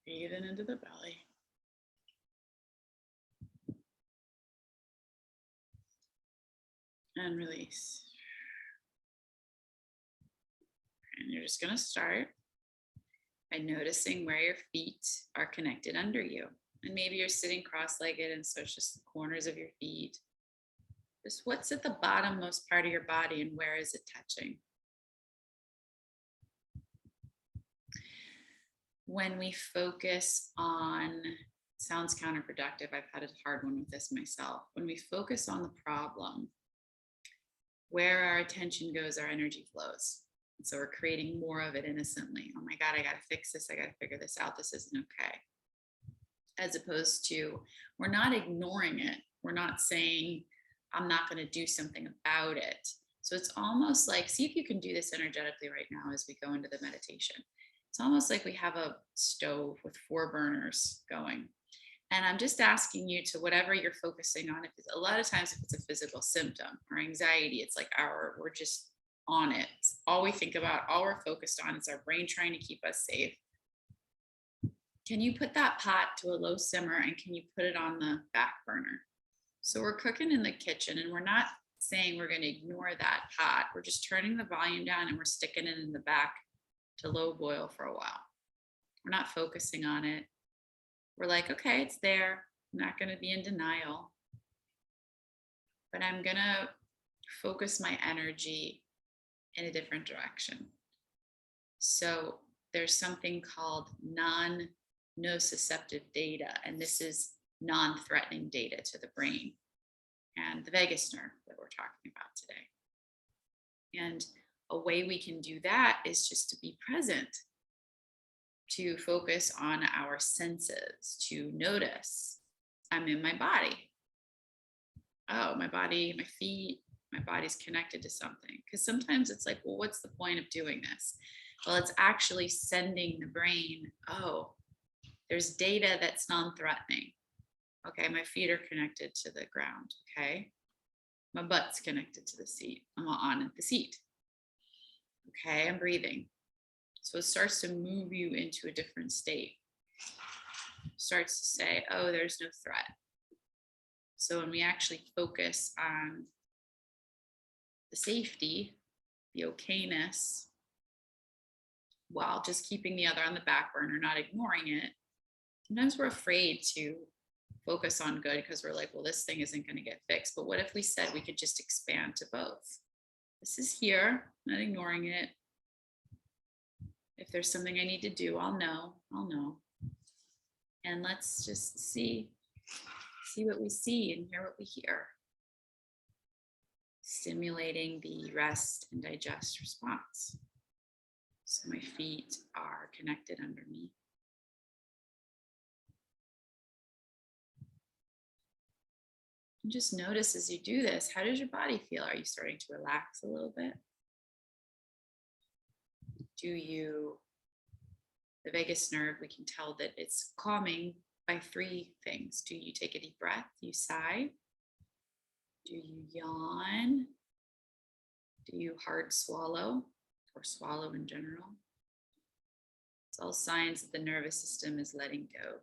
Breathing into the belly. And release. And you're just going to start by noticing where your feet are connected under you. And maybe you're sitting cross-legged, and so it's just the corners of your feet. Just what's at the bottommost part of your body and where is it touching? When we focus on, sounds counterproductive, I've had a hard one with this myself. When we focus on the problem, where our attention goes, our energy flows. And so we're creating more of it innocently. Oh my God, I got to fix this. I got to figure this out. This isn't okay. As opposed to, we're not ignoring it. We're not saying, I'm not going to do something about it. So it's almost like, see if you can do this energetically right now as we go into the meditation. It's almost like we have a stove with 4 burners going. And I'm just asking you to, whatever you're focusing on, if it's, a lot of times if it's a physical symptom or anxiety, it's like we're just on it. It's all we think about, all we're focused on is our brain trying to keep us safe. Can you put that pot to a low simmer and can you put it on the back burner? So we're cooking in the kitchen and we're not saying we're going to ignore that pot. We're just turning the volume down and we're sticking it in the back to low boil for a while. We're not focusing on it. We're like, okay, it's there. I'm not going to be in denial, but I'm going to focus my energy in a different direction. So there's something called nociceptive data, and this is non-threatening data to the brain and the vagus nerve that we're talking about today. And a way we can do that is just to be present, to focus on our senses, to notice I'm in my body. Oh, my body, my feet, my body's connected to something. Because sometimes it's like, well, what's the point of doing this? Well, it's actually sending the brain, oh, there's data that's non-threatening. Okay, my feet are connected to the ground. Okay, my butt's connected to the seat. I'm on the seat. Okay, I'm breathing. So it starts to move you into a different state. Starts to say, oh, there's no threat. So when we actually focus on the safety, the okayness, while just keeping the other on the back burner, not ignoring it, sometimes we're afraid to focus on good because we're like, well, this thing isn't going to get fixed. But what if we said we could just expand to both? This is here, not ignoring it. If there's something I need to do, I'll know. And let's just see what we see and hear what we hear. Stimulating the rest and digest response. So my feet are connected under me. And just notice as you do this, how does your body feel? Are you starting to relax a little bit? The vagus nerve, we can tell that it's calming by 3 things. Do you take a deep breath? Do you sigh? Do you yawn? Do you hard swallow or swallow in general? It's all signs that the nervous system is letting go.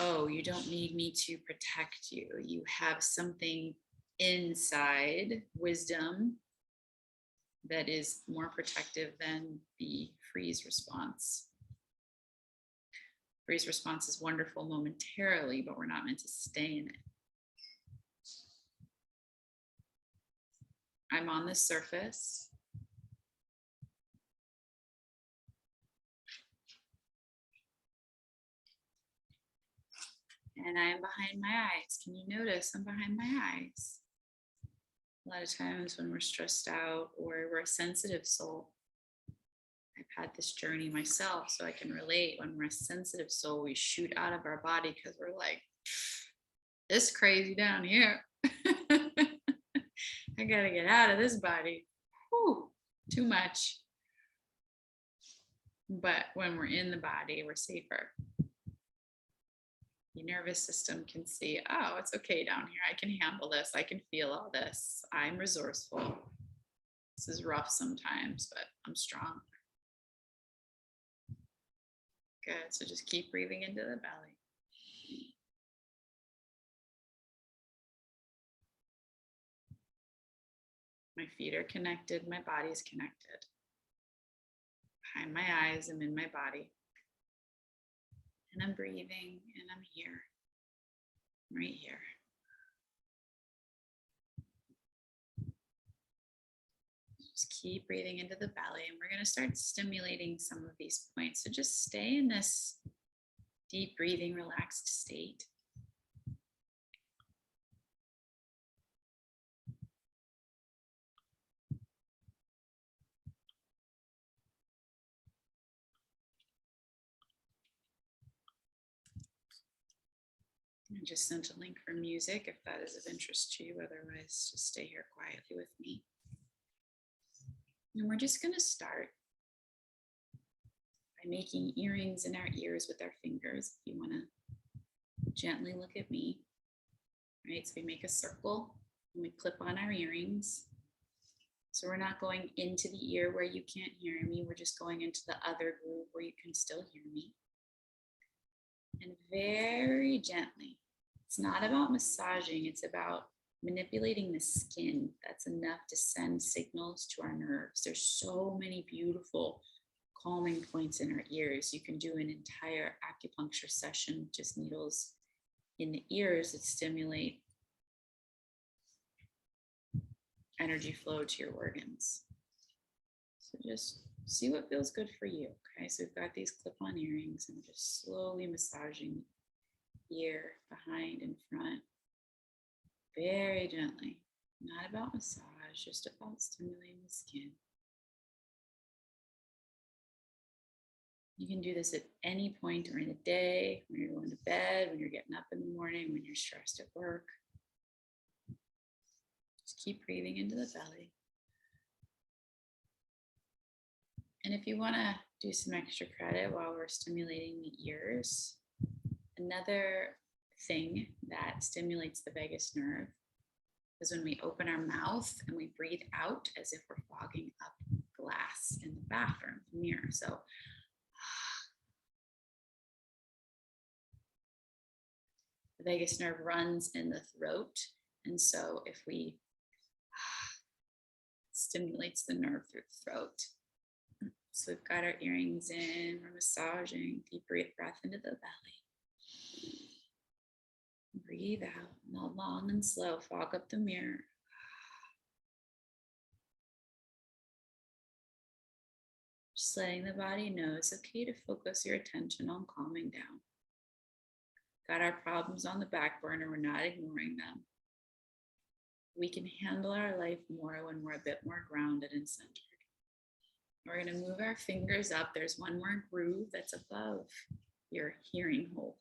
Oh, you don't need me to protect you. You have something inside, wisdom, that is more protective than the freeze response. Freeze response is wonderful momentarily, but we're not meant to stay in it. I'm on the surface. And I am behind my eyes. Can you notice I'm behind my eyes? A lot of times when we're stressed out or we're a sensitive soul, I've had this journey myself, so I can relate. When we're a sensitive soul, we shoot out of our body because we're like, this crazy down here. I gotta get out of this body. Whew, too much. But when we're in the body, we're safer. The nervous system can see, oh, it's okay down here. I can handle this. I can feel all this. I'm resourceful. This is rough sometimes, but I'm strong. Good. So just keep breathing into the belly. My feet are connected. My body's connected. Behind my eyes, I'm in my body. And I'm breathing and I'm here. I'm right here. Just keep breathing into the belly, and we're going to start stimulating some of these points. So just stay in this deep breathing, relaxed state. I just sent a link for music if that is of interest to you. Otherwise, just stay here quietly with me. And we're just going to start by making earrings in our ears with our fingers. If you want to gently look at me, right? So we make a circle and we clip on our earrings. So we're not going into the ear where you can't hear me. We're just going into the other groove where you can still hear me. And very gently, it's not about massaging, it's about manipulating the skin. That's enough to send signals to our nerves. There's so many beautiful calming points in our ears. You can do an entire acupuncture session, just needles in the ears that stimulate energy flow to your organs. So just see what feels good for you. Okay, so we've got these clip-on earrings and we're just slowly massaging ear, behind and front, very gently. Not about massage, just about stimulating the skin. You can do this at any point during the day, when you're going to bed, when you're getting up in the morning, when you're stressed at work. Just keep breathing into the belly. And if you want to do some extra credit while we're stimulating the ears, another thing that stimulates the vagus nerve is when we open our mouth and we breathe out as if we're fogging up glass in the bathroom, the mirror. So the vagus nerve runs in the throat. And so if we stimulates the nerve through the throat. So we've got our earrings in, we're massaging, deep breath into the belly. Breathe out, not long and slow, fog up the mirror. Just letting the body know it's okay to focus your attention on calming down. Got our problems on the back burner, we're not ignoring them. We can handle our life more when we're a bit more grounded and centered. We're going to move our fingers up. There's one more groove that's above your hearing hole.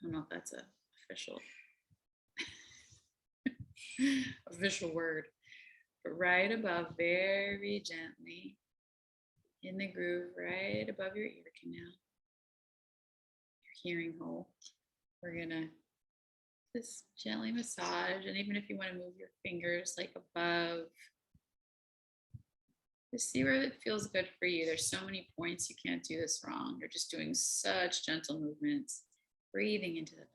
I don't know if that's an official word, but right above, very gently in the groove, right above your ear canal, your hearing hole. We're going to just gently massage. And even if you want to move your fingers like above, just see where it feels good for you. There's so many points, you can't do this wrong. You're just doing such gentle movements, breathing into the belly.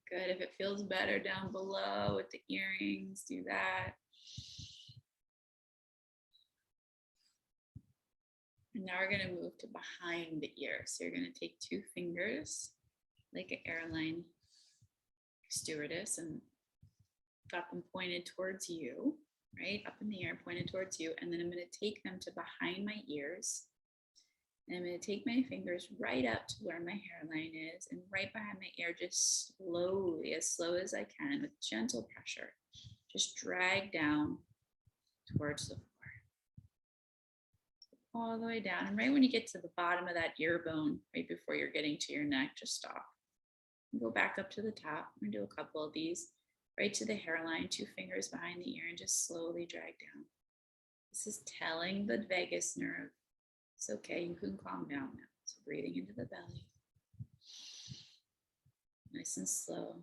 Good. If it feels better down below with the earrings, do that. And now we're going to move to behind the ear. So you're going to take two fingers like an airline stewardess and got them pointed towards you, right? Up in the air, pointed towards you. And then I'm going to take them to behind my ears. And I'm going to take my fingers right up to where my hairline is and right behind my ear, just slowly, as slow as I can, with gentle pressure, just drag down towards the floor. All the way down. And right when you get to the bottom of that ear bone, right before you're getting to your neck, just stop. And go back up to the top. I'm going to do a couple of these. Right to the hairline, two fingers behind the ear, and just slowly drag down. This is telling the vagus nerve, It's okay, you can calm down now. So breathing into the belly. Nice and slow.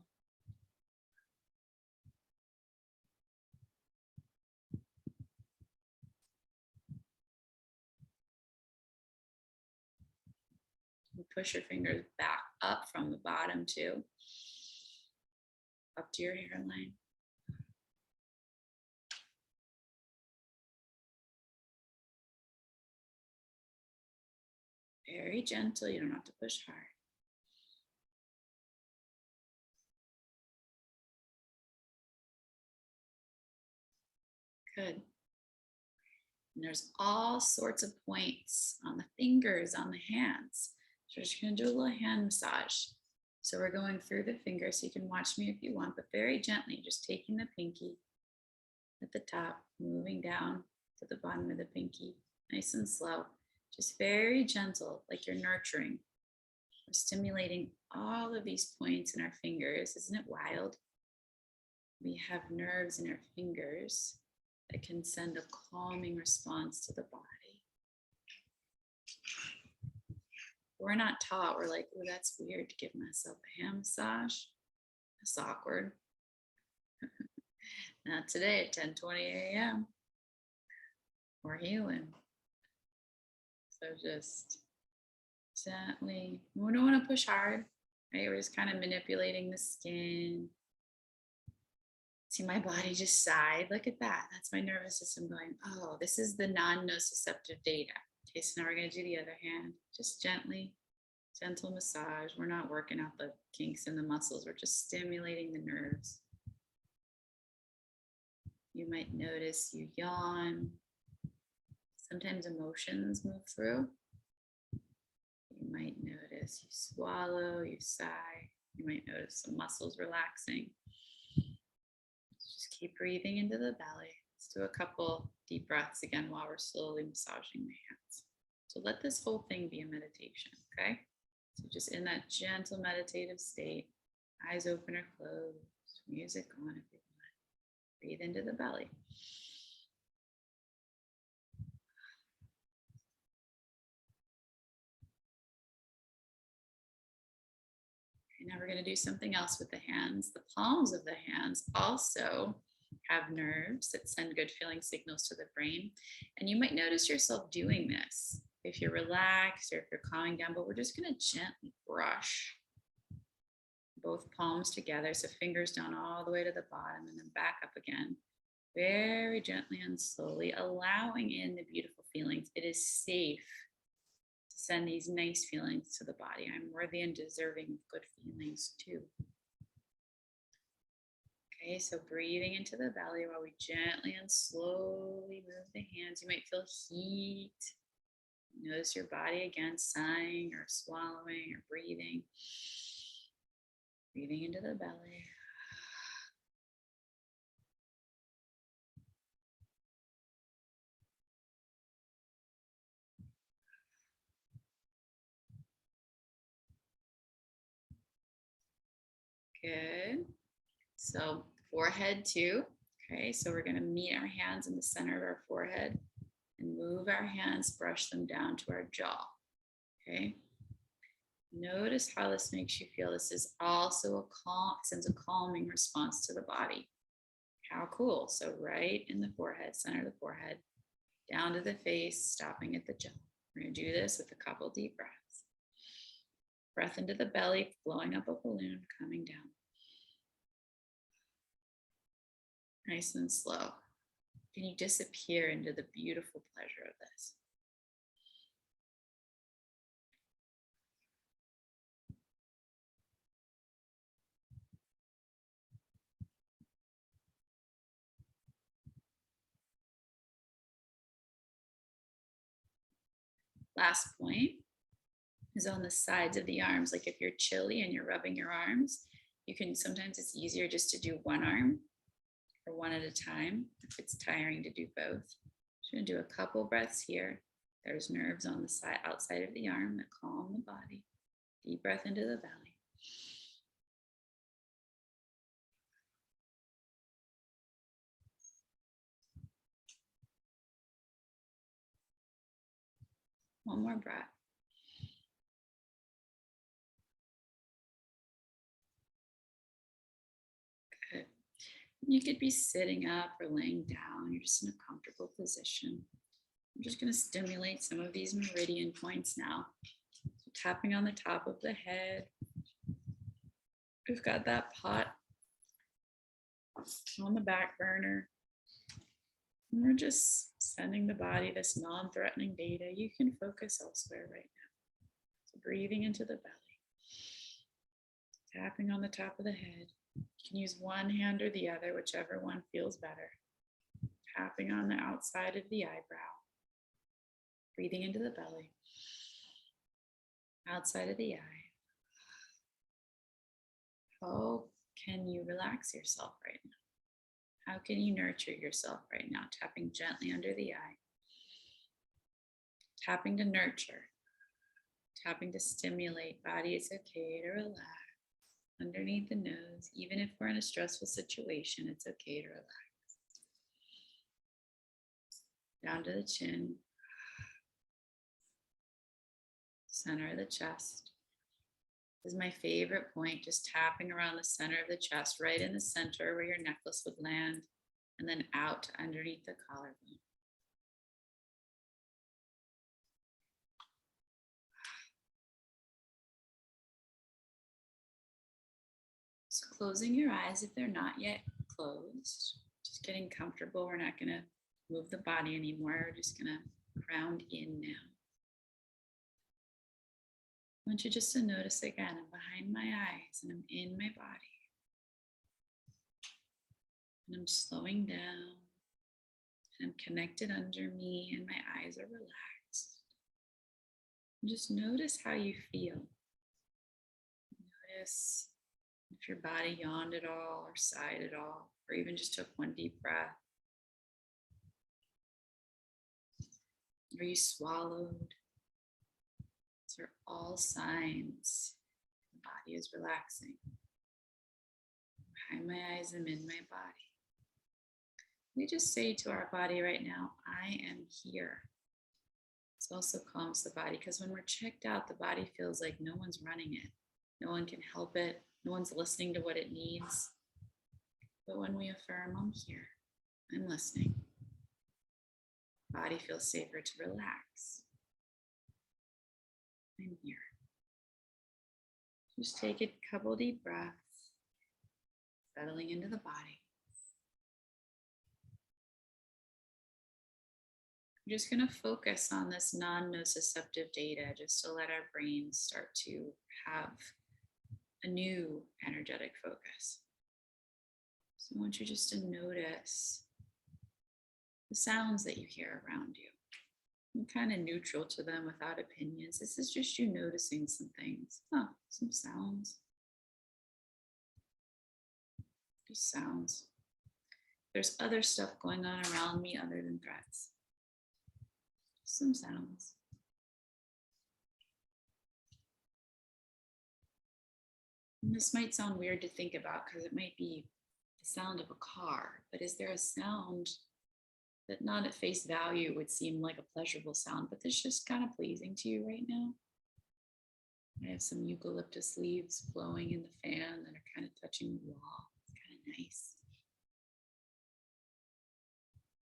You push your fingers back up from the bottom too, up to your hairline. Very gentle, you don't have to push hard. Good. And there's all sorts of points on the fingers, on the hands. So we're just gonna do a little hand massage. So we're going through the fingers, so you can watch me if you want, but very gently, just taking the pinky at the top, moving down to the bottom of the pinky, nice and slow. Just very gentle, like you're nurturing. We're stimulating all of these points in our fingers. Isn't it wild? We have nerves in our fingers that can send a calming response to the body. We're not taught. We're like, oh, that's weird to give myself a hand massage. That's awkward. Not today at 10:20 a.m. We're healing. So just gently, we don't want to push hard, right? We're just kind of manipulating the skin. See my body just sighed. Look at that. That's my nervous system going, oh, this is the non-nociceptive data. Okay, so now we're going to do the other hand. Just gently, gentle massage. We're not working out the kinks in the muscles. We're just stimulating the nerves. You might notice you yawn. Sometimes emotions move through. You might notice you swallow, you sigh. You might notice some muscles relaxing. Just keep breathing into the belly. Let's do a couple deep breaths again while we're slowly massaging the hands. So let this whole thing be a meditation, okay? So just in that gentle meditative state, eyes open or closed, music on if you want. Breathe into the belly. Now we're going to do something else with the hands. The palms of the hands also have nerves that send good feeling signals to the brain. And you might notice yourself doing this if you're relaxed or if you're calming down, but we're just going to gently brush both palms together. So fingers down all the way to the bottom and then back up again. Very gently and slowly, allowing in the beautiful feelings. It is safe to send these nice feelings to the body. I'm worthy and deserving of good feelings too. Okay, so breathing into the belly while we gently and slowly move the hands. You might feel heat. Notice your body again, sighing or swallowing or breathing. Breathing into the belly. Good. So forehead too. Okay, so we're going to meet our hands in the center of our forehead and move our hands, brush them down to our jaw. Okay. Notice how this makes you feel. This is also a calm, sends a calming response to the body. How cool. So right in the forehead, center of the forehead, down to the face, stopping at the jaw. We're going to do this with a couple deep breaths. Breath into the belly, blowing up a balloon, coming down. Nice and slow. Can you disappear into the beautiful pleasure of this? Last point is on the sides of the arms. Like if you're chilly and you're rubbing your arms, you can, sometimes it's easier just to do one arm or one at a time if it's tiring to do both. Just gonna do a couple breaths here. There's nerves on the side, outside of the arm that calm the body. Deep breath into the belly. One more breath. Good. You could be sitting up or laying down. You're just in a comfortable position. I'm just going to stimulate some of these meridian points now. So tapping on the top of the head. We've got that pot on the back burner. And we're just sending the body this non-threatening data. You can focus elsewhere right now. So breathing into the belly. Tapping on the top of the head. You can use one hand or the other, whichever one feels better. Tapping on the outside of the eyebrow. Breathing into the belly. Outside of the eye. How can you relax yourself right now? How can you nurture yourself right now? Tapping gently under the eye. Tapping to nurture. Tapping to stimulate. Body, it's okay to relax. Underneath the nose, even if we're in a stressful situation, it's okay to relax. Down to the chin. Center of the chest. This is my favorite point, just tapping around the center of the chest, right in the center where your necklace would land, and then out to underneath the collarbone. So closing your eyes if they're not yet closed, just getting comfortable. We're not gonna move the body anymore. We're just gonna ground in now. I want you just to notice again, I'm behind my eyes and I'm in my body. And I'm slowing down. And I'm connected under me and my eyes are relaxed. And just notice how you feel. Notice if your body yawned at all or sighed at all, or even just took one deep breath. Or you swallowed. These are all signs the body is relaxing. Behind my eyes, I'm in my body. We just say to our body right now, I am here. This also calms the body because when we're checked out, the body feels like no one's running it. No one can help it. No one's listening to what it needs. But when we affirm, I'm here, I'm listening, body feels safer to relax. I'm here. Just take a couple deep breaths, settling into the body. I'm just going to focus on this non-nociceptive data just to let our brains start to have a new energetic focus. So I want you just to notice the sounds that you hear around you. I'm kind of neutral to them without opinions. This is just you noticing some things. Oh, some sounds. Just sounds. There's other stuff going on around me other than threats. Some sounds. And this might sound weird to think about because it might be the sound of a car, but is there a sound that not at face value would seem like a pleasurable sound, but that's just kind of pleasing to you right now? I have some eucalyptus leaves blowing in the fan that are kind of touching the wall. It's kind of nice.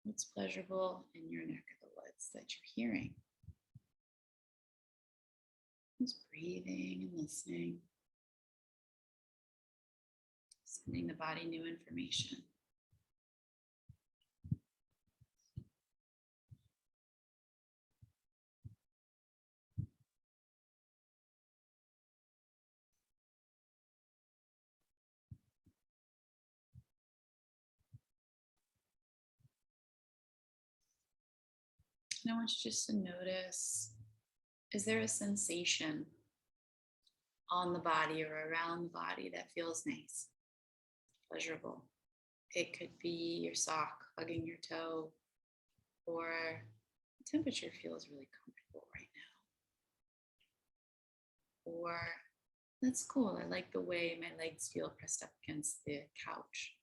What's pleasurable in your neck of the woods that you're hearing? Just breathing and listening. Sending the body new information. And I want you just to notice, is there a sensation on the body or around the body that feels nice, pleasurable? It could be your sock hugging your toe, or the temperature feels really comfortable right now. Or that's cool, I like the way my legs feel pressed up against the couch,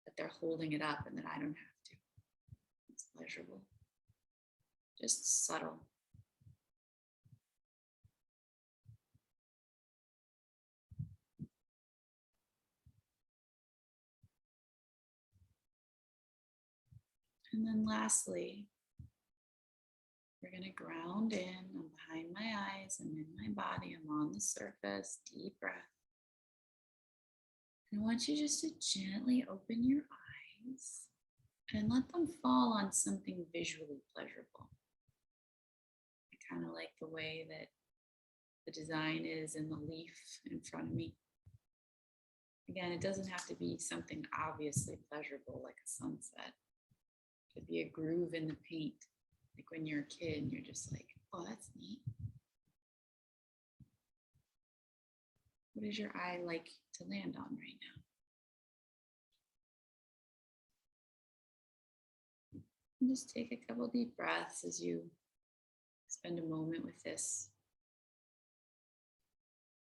that they're holding it up and that I don't have to. It's pleasurable. Just subtle. And then lastly, we're going to ground in. I'm behind my eyes. I'm in my body. I'm on the surface. Deep breath. And I want you just to gently open your eyes and let them fall on something visually pleasurable. I kind of like the way that the design is in the leaf in front of me. Again, it doesn't have to be something obviously pleasurable like a sunset. It could be a groove in the paint. Like when you're a kid and you're just like, oh, that's neat. What is your eye like to land on right now? And just take a couple deep breaths as you spend a moment with this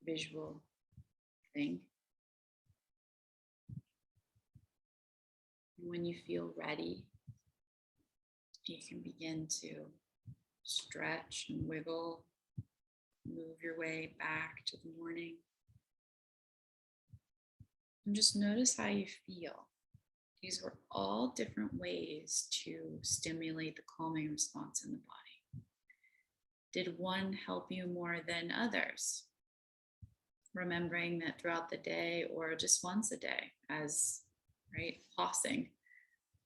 visual thing. And when you feel ready, you can begin to stretch and wiggle, move your way back to the morning. And just notice how you feel. These were all different ways to stimulate the calming response in the body. Did one help you more than others? Remembering that throughout the day or just once a day as, right, pausing.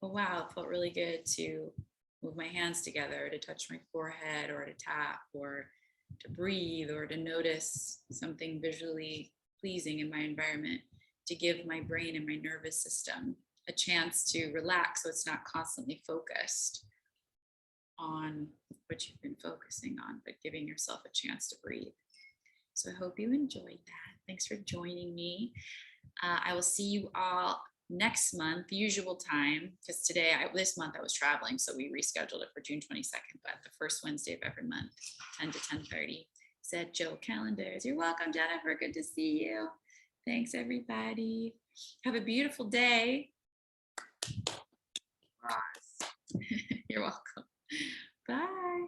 Oh, wow, it felt really good to move my hands together, to touch my forehead or to tap or to breathe or to notice something visually pleasing in my environment, to give my brain and my nervous system a chance to relax so it's not constantly focused on what you've been focusing on, but giving yourself a chance to breathe. So I hope you enjoyed that. Thanks for joining me. I will see you all next month, usual time, because this month I was traveling, so we rescheduled it for June 22nd, but the first Wednesday of every month, 10 to 10:30. Said Joe Calendars. You're welcome, Jennifer. Good to see you. Thanks, everybody. Have a beautiful day. You're welcome. Bye.